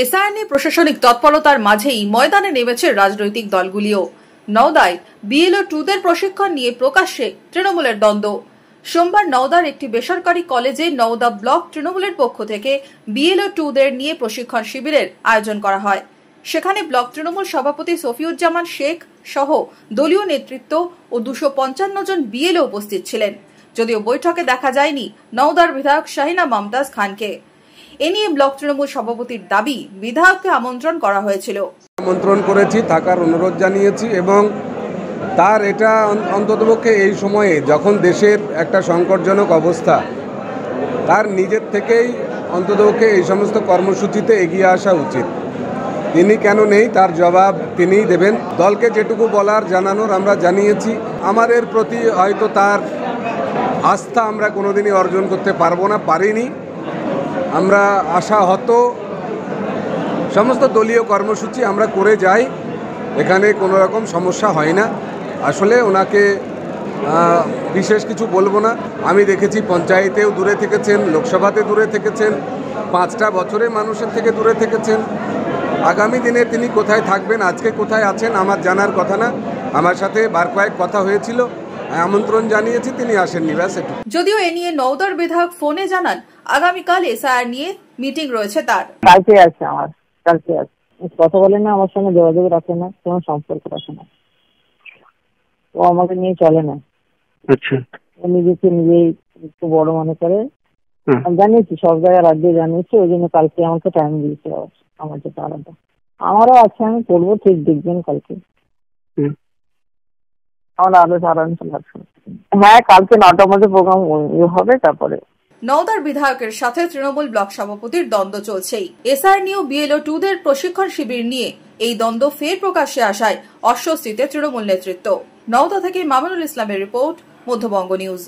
SIR নিয়ে প্রশাসনিক তৎপরতার মাঝেই ময়দানে নেমেছে রাজনৈতিক দলগুলিও। নওদায় বিএলও 2দের প্রশিক্ষণ নিয়ে প্রকাশ্যে তৃণমূলের দ্বন্দ্ব। সোমবার নওদার একটি বেসরকারি কলেজে নওদা ব্লক তৃণমূলের পক্ষ থেকে বিএলও 2দের নিয়ে প্রশিক্ষণ শিবিরের আয়োজন করা হয়। সেখানে ব্লক তৃণমূল সভাপতি সফিউজ্জামান শেখ সহ দলীয় নেতৃত্ব ও 255 জন বিএলও উপস্থিত ছিলেন। যদিও বৈঠকে দেখা যায়নি নওদার বিধায়ক শাহিনা মমতাজ খানকে। এ নিয়ে ব্লক তৃণমূল সভাপতির দাবি, বিধায়ককে আমন্ত্রণ করা হয়েছিল। আমন্ত্রণ করেছি, থাকার অনুরোধ জানিয়েছি এবং তার এটা অন্ততপক্ষে এই সময়ে যখন দেশের একটা সংকটজনক অবস্থা, তার নিজের থেকেই অন্ততপক্ষে এই সমস্ত কর্মসূচিতে এগিয়ে আসা উচিত। তিনি কেন নেই তার জবাব তিনিই দেবেন। দলকে যেটুকু বলার জানানোর আমরা জানিয়েছি। আমাদের প্রতি হয়তো তার আস্থা আমরা কোনোদিনই অর্জন করতে পারবো না, পারিনি। আমরা আশাহত সমস্ত দলীয় কর্মসূচি আমরা করে যাই, এখানে কোনো রকম সমস্যা হয় না। আসলে ওনাকে বিশেষ কিছু বলবো না। আমি দেখেছি পঞ্চায়েতেও দূরে থেকেছেন, লোকসভাতে দূরে থেকেছেন, 5টা বছরে মানুষের থেকে দূরে থেকেছেন। আগামী দিনে তিনি কোথায় থাকবেন, আজকে কোথায় আছেন আমার জানার কথা না। আমার সাথে বার কয়েক কথা হয়েছিল, আমন্ত্রণ জানিয়েছি, তিনি আসেননি, ব্যাস এটুকু। যদিও এ নিয়ে নওদার বিধায়ক ফোনে জানান আগামীকাল এসআইআর নিয়ে মিটিং রয়েছে তার। কালকে আছে, আমার কালকে আছে। কথা বলে না, আমার সঙ্গে যোগাযোগ রাখে না, কোনো সম্পর্ক রাখে না, ও আমাকে নিয়ে চলে না। আচ্ছা, ও নিজেকে নিজেই একটু বড় মনে করে। জানিয়েছি, সব জায়গায় রাজ্যে জানিয়েছি, ওই জন্য কালকে আমাকে টাইম দিয়েছে। আমার যেটা আলাদা আমারও আছে, আমি করবো, ঠিক দেখবেন কালকে। আমার আরো সারাংশ লাগছে। হ্যাঁ, কালকে 9টার মধ্যে প্রোগ্রাম হবে। তারপরে নওদার বিধায়কের সাথে তৃণমূল ব্লক সভাপতির দ্বন্দ্ব চলছেই। এসআইআর নিয়েও বিএলও 2দের প্রশিক্ষণ শিবির নিয়ে এই দ্বন্দ্ব ফের প্রকাশ্যে আসায় অস্বস্তিতে তৃণমূল নেতৃত্ব। নওদা থেকে মামুনুল ইসলামের রিপোর্ট, মধ্যবঙ্গ নিউজ।